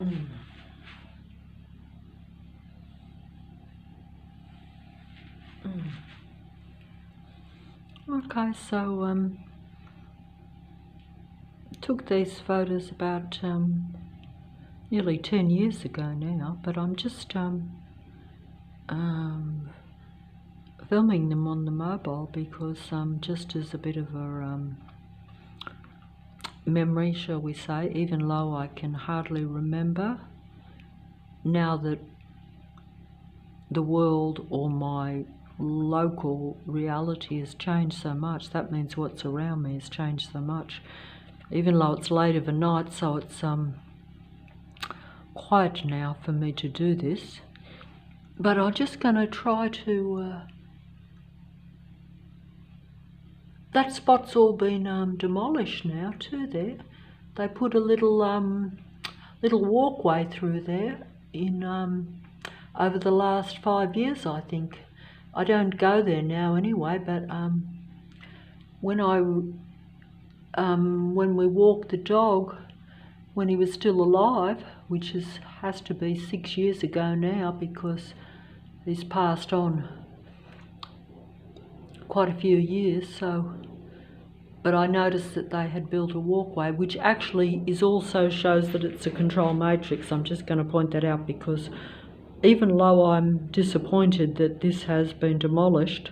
Mm. Mm. Okay, so took these photos about nearly 10 years ago now, but I'm just um, filming them on the mobile because just as a bit of a memory, shall we say, even though I can hardly remember now that the world or my local reality has changed so much. That means what's around me has changed so much, even though it's late of a night, so it's quiet now for me to do this. But I'm just going to try to that spot's all been demolished now too there. They put a little walkway through there in over the last 5 years, I think. I don't go there now anyway, but when we walked the dog when he was still alive, which has to be 6 years ago now because he's passed on quite a few years, so. But I noticed that they had built a walkway, which actually also shows that it's a control matrix. I'm just going to point that out because even though I'm disappointed that this has been demolished,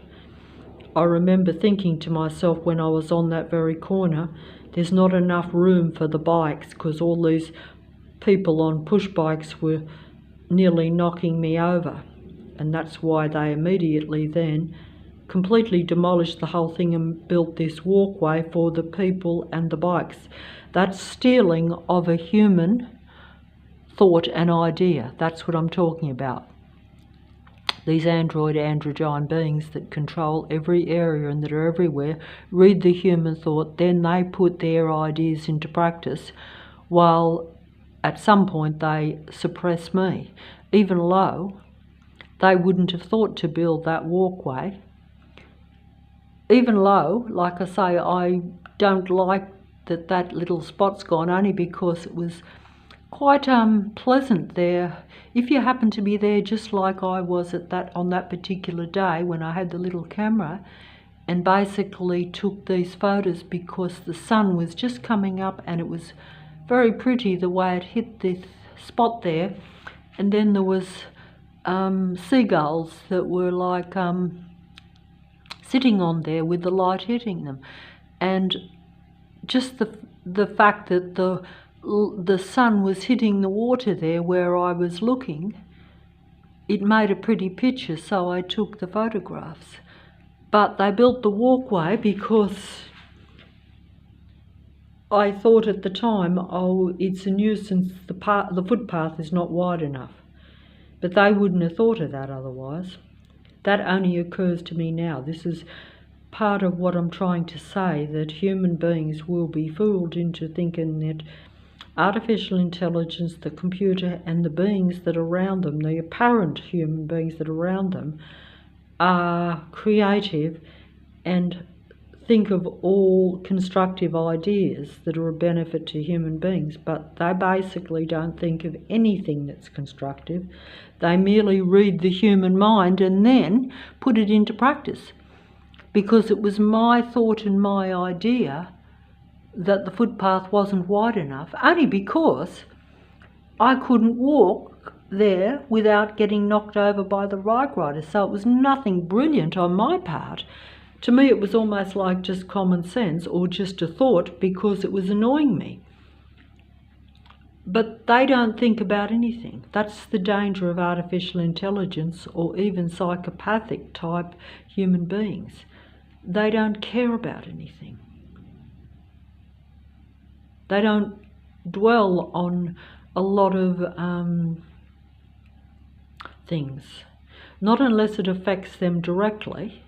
I remember thinking to myself when I was on that very corner, there's not enough room for the bikes because all these people on push bikes were nearly knocking me over. And that's why they immediately then completely demolished the whole thing and built this walkway for the people and the bikes. That's stealing of a human thought and idea. That's what I'm talking about. These androgyne beings that control every area and that are everywhere, read the human thought, then they put their ideas into practice, while at some point they suppress me. Even though they wouldn't have thought to build that walkway, even though, like I say, I don't like that little spot's gone, only because it was quite pleasant there. If you happen to be there just like I was on that particular day when I had the little camera and basically took these photos because the sun was just coming up and it was very pretty the way it hit this spot there, and then there was seagulls that were like sitting on there with the light hitting them, and just the fact that the sun was hitting the water there where I was looking, it made a pretty picture, so I took the photographs. But they built the walkway because I thought at the time, oh, it's a nuisance, the footpath is not wide enough. But they wouldn't have thought of that otherwise. That only occurs to me now. This is part of what I'm trying to say, that human beings will be fooled into thinking that artificial intelligence, the computer, and the beings that are around them, the apparent human beings that are around them, are creative and think of all constructive ideas that are a benefit to human beings, but they basically don't think of anything that's constructive. They merely read the human mind and then put it into practice, because it was my thought and my idea that the footpath wasn't wide enough, only because I couldn't walk there without getting knocked over by the bike rider. So it was nothing brilliant on my part. To me, it was almost like just common sense or just a thought because it was annoying me. But they don't think about anything. That's the danger of artificial intelligence or even psychopathic type human beings. They don't care about anything. They don't dwell on a lot of things, not unless it affects them directly.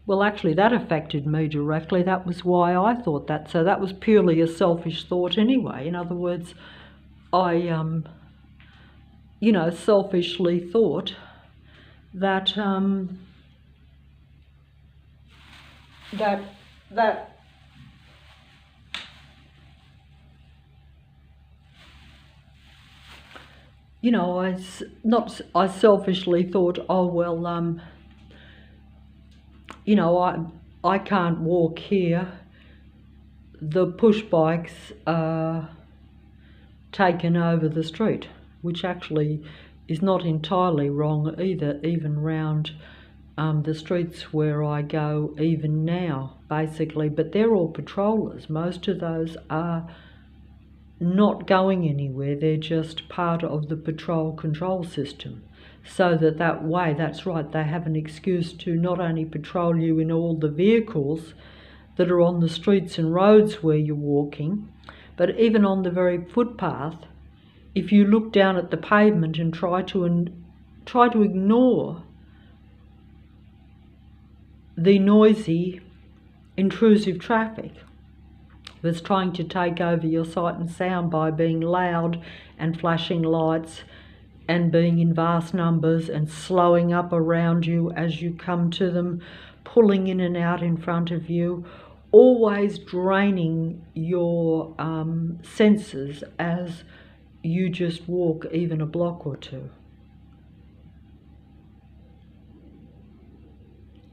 Well, actually, that affected me directly. That was why I thought that. So that was purely a selfish thought anyway. In other words, I, selfishly thought that that you know, I selfishly thought, oh well, you know, I can't walk here. The push bikes are taken over the street, which actually is not entirely wrong either, even round the streets where I go even now, basically. But they're all patrollers. Most of those are not going anywhere. They're just part of the patrol control system. So that way, that's right, they have an excuse to not only patrol you in all the vehicles that are on the streets and roads where you're walking, but even on the very footpath, if you look down at the pavement and try to ignore the noisy, intrusive traffic that's trying to take over your sight and sound by being loud and flashing lights and being in vast numbers and slowing up around you as you come to them, pulling in and out in front of you, always draining your senses as you just walk even a block or two.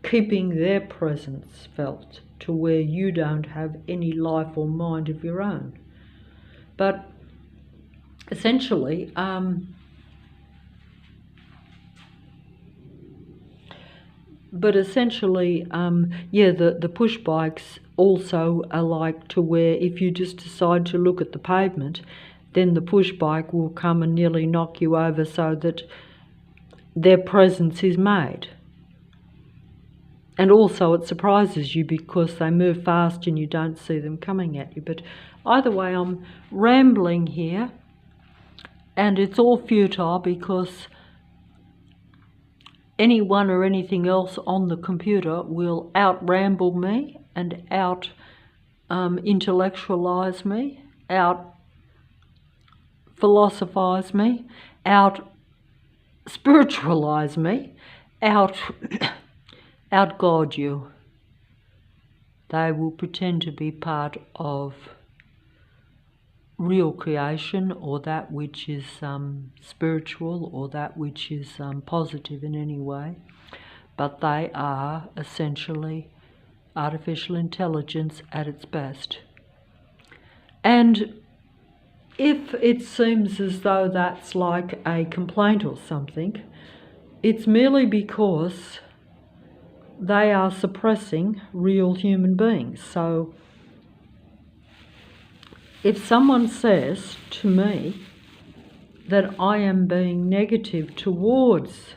Keeping their presence felt to where you don't have any life or mind of your own. But essentially, yeah, the push bikes also are like to where if you just decide to look at the pavement, then the push bike will come and nearly knock you over so that their presence is made. And also it surprises you because they move fast and you don't see them coming at you. But either way, I'm rambling here, and it's all futile because anyone or anything else on the computer will out-ramble me and out-intellectualise me, out-philosophise me, out-spiritualise me, out-God you. They will pretend to be part of real creation, or that which is spiritual, or that which is positive in any way, but they are essentially artificial intelligence at its best. And if it seems as though that's like a complaint or something, it's merely because they are suppressing real human beings. So if someone says to me that I am being negative towards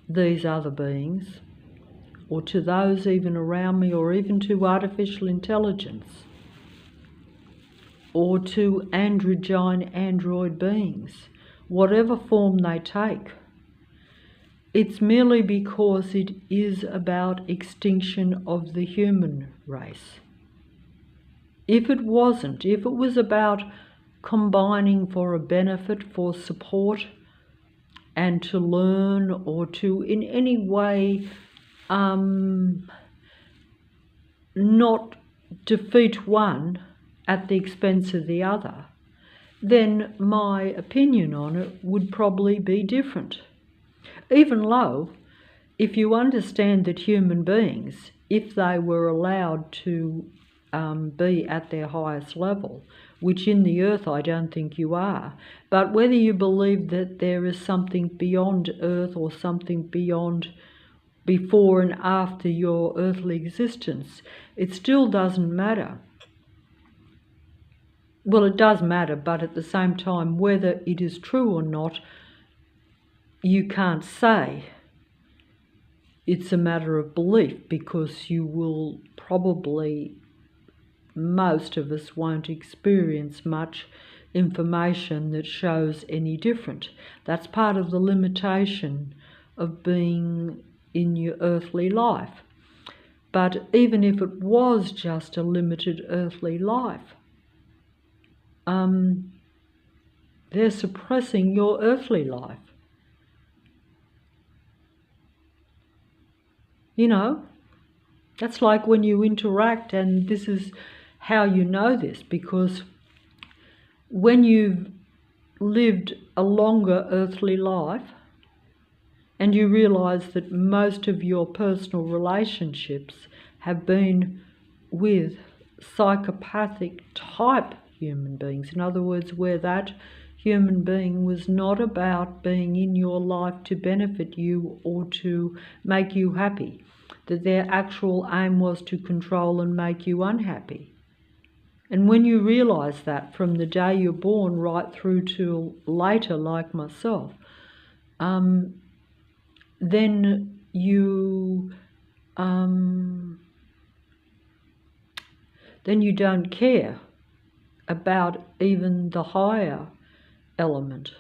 these other beings, or to those even around me, or even to artificial intelligence, or to android beings, whatever form they take, it's merely because it is about extinction of the human race. If it wasn't, if it was about combining for a benefit, for support, and to learn, or to in any way not defeat one at the expense of the other, then my opinion on it would probably be different. Even though, if you understand that human beings, if they were allowed to be at their highest level, which in the earth I don't think you are, but whether you believe that there is something beyond earth or something beyond, before and after your earthly existence, it still doesn't matter. Well, it does matter, but at the same time, whether it is true or not, you can't say. It's a matter of belief, because you will probably, most of us won't experience much information that shows any different. That's part of the limitation of being in your earthly life. But even if it was just a limited earthly life, they're suppressing your earthly life. You know, that's like when you interact, and this is how you know this, because when you've lived a longer earthly life, and you realise that most of your personal relationships have been with psychopathic type human beings. In other words, where that human being was not about being in your life to benefit you or to make you happy, that their actual aim was to control and make you unhappy. And when you realise that from the day you're born right through to later, like myself, then you don't care about even the higher element.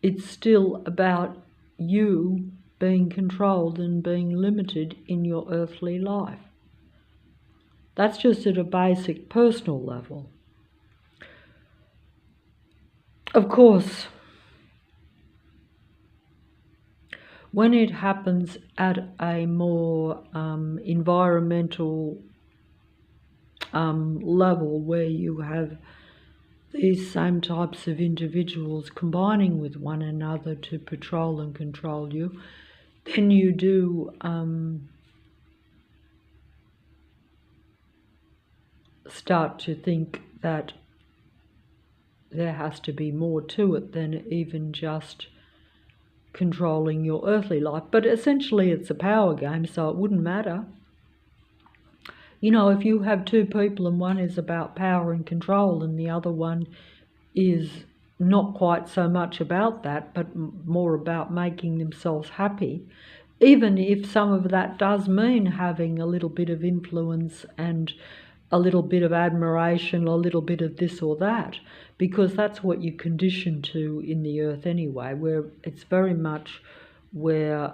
It's still about you being controlled and being limited in your earthly life. That's just at a basic personal level. Of course, when it happens at a more environmental level, where you have these same types of individuals combining with one another to patrol and control you, then you do start to think that there has to be more to it than even just controlling your earthly life. But essentially it's a power game, so it wouldn't matter. You know, if you have two people and one is about power and control and the other one is not quite so much about that, but more about making themselves happy, even if some of that does mean having a little bit of influence and a little bit of admiration, a little bit of this or that, because that's what you're conditioned to in the earth anyway, where it's very much where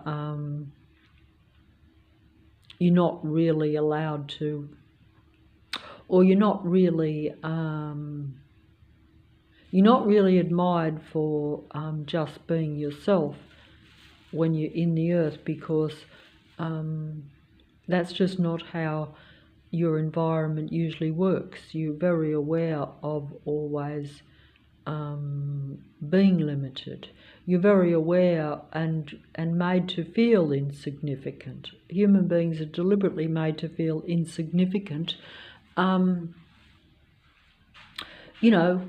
you're not really allowed to, or you're not really admired for just being yourself when you're in the earth, because that's just not how your environment usually works. You're very aware of always being limited. You're very aware and made to feel insignificant. Human beings are deliberately made to feel insignificant, you know,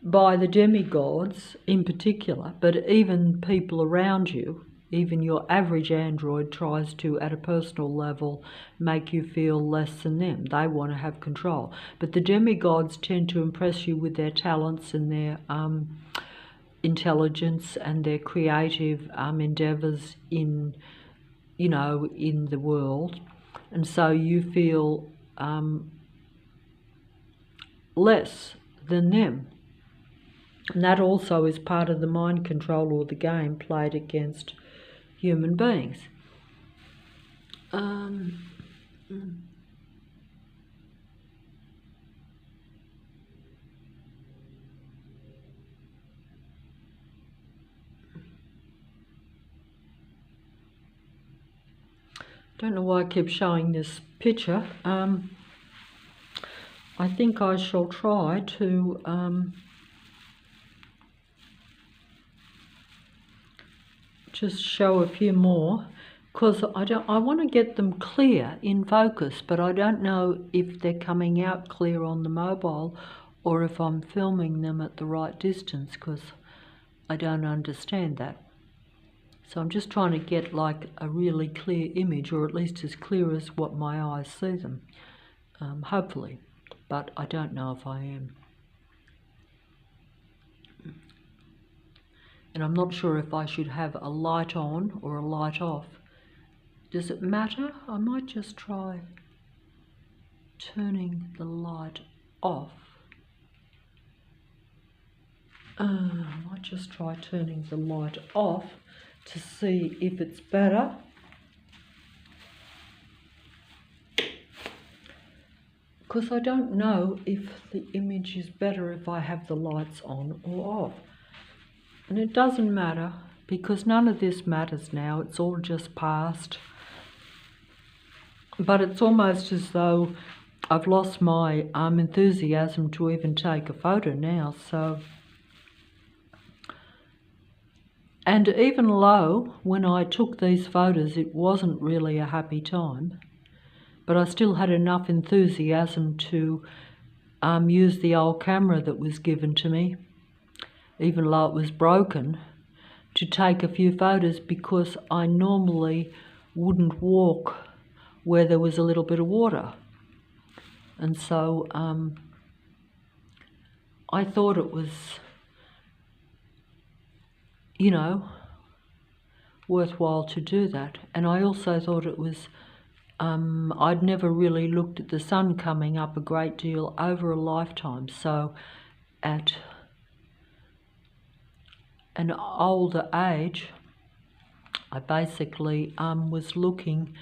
by the demigods in particular, but even people around you. Even your average android tries to, at a personal level, make you feel less than them. They want to have control. But the demigods tend to impress you with their talents and their intelligence and their creative endeavours in, you know, in the world. And so you feel less than them. And that also is part of the mind control or the game played against human beings. Don't know why I keep showing this picture. I think I shall try to just show a few more, because I want to get them clear in focus, but I don't know if they're coming out clear on the mobile or if I'm filming them at the right distance, because I don't understand that. So I'm just trying to get like a really clear image, or at least as clear as what my eyes see them, hopefully, but I don't know if I am. And I'm not sure if I should have a light on or a light off. Does it matter? I might just try turning the light off. I might just try turning the light off to see if it's better. Because I don't know if the image is better if I have the lights on or off. And it doesn't matter, because none of this matters now. It's all just past. But it's almost as though I've lost my enthusiasm to even take a photo now. So And even though when I took these photos it wasn't really a happy time, but I still had enough enthusiasm to use the old camera that was given to me, even though it was broken, to take a few photos, because I normally wouldn't walk where there was a little bit of water. And so I thought it was, you know, worthwhile to do that. And I also thought it was, I'd never really looked at the sun coming up a great deal over a lifetime. So at an older age, I basically was looking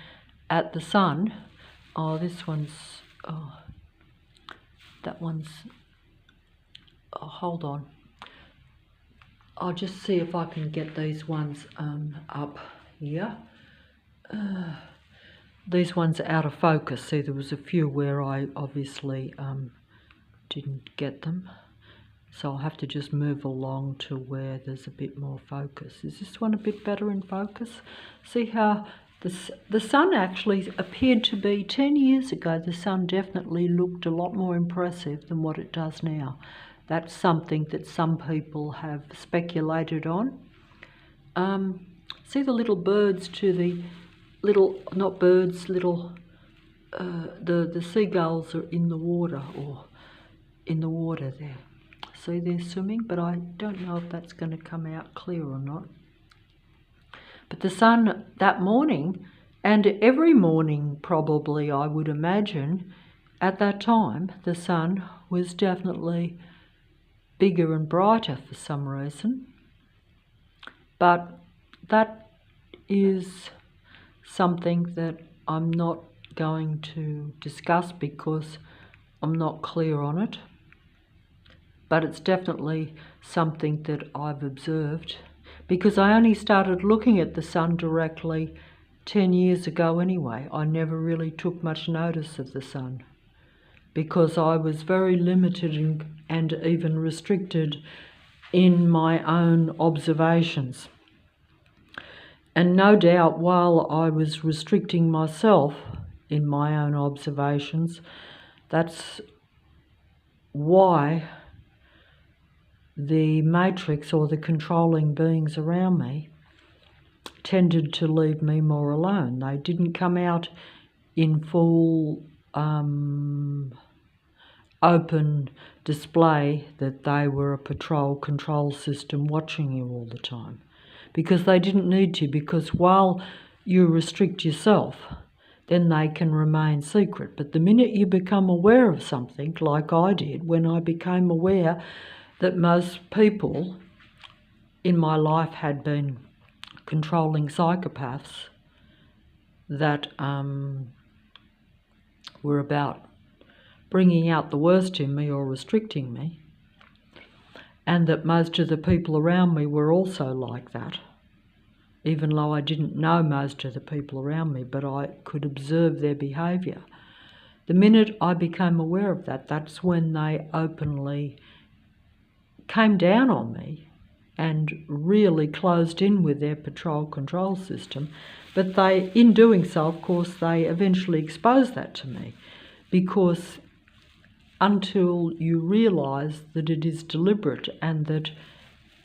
at the sun. Oh, this one's, oh, that one's, oh, hold on. I'll just see if I can get these ones up here. These ones are out of focus. See, there was a few where I obviously didn't get them. So I'll have to just move along to where there's a bit more focus. Is this one a bit better in focus? See how the sun actually appeared to be, 10 years ago, the sun definitely looked a lot more impressive than what it does now. That's something that some people have speculated on. See the little birds to the little, not birds, little, the seagulls are in the water, or in the water there. See, they're swimming, but I don't know if that's going to come out clear or not. But the sun that morning, and every morning probably, I would imagine, at that time, the sun was definitely bigger and brighter for some reason. But that is something that I'm not going to discuss because I'm not clear on it. But it's definitely something that I've observed, because I only started looking at the sun directly 10 years ago anyway. I never really took much notice of the sun because I was very limited and even restricted in my own observations. And no doubt while I was restricting myself in my own observations, that's why the matrix, or the controlling beings around me, tended to leave me more alone. They didn't come out in full open display that they were a patrol control system watching you all the time, because they didn't need to, because while you restrict yourself, then they can remain secret. But the minute you become aware of something, like I did when I became aware that most people in my life had been controlling psychopaths that were about bringing out the worst in me or restricting me, and that most of the people around me were also like that, even though I didn't know most of the people around me, but I could observe their behaviour. The minute I became aware of that, that's when they openly came down on me and really closed in with their patrol control system. But they, in doing so, of course, they eventually exposed that to me, because until you realise that it is deliberate and that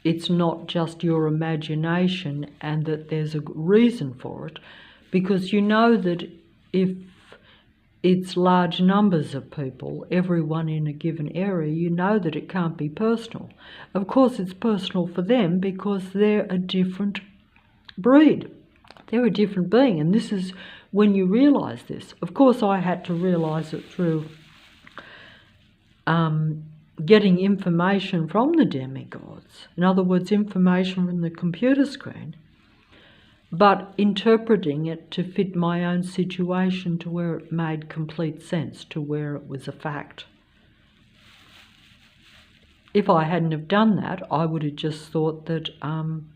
it's not just your imagination and that there's a reason for it, because you know that if it's large numbers of people, everyone in a given area, you know that it can't be personal. Of course it's personal for them because they're a different breed. They're a different being, and this is when you realise this. Of course I had to realise it through getting information from the demigods. In other words, information from the computer screen, but interpreting it to fit my own situation, to where it made complete sense, to where it was a fact. If I hadn't have done that, I would have just thought that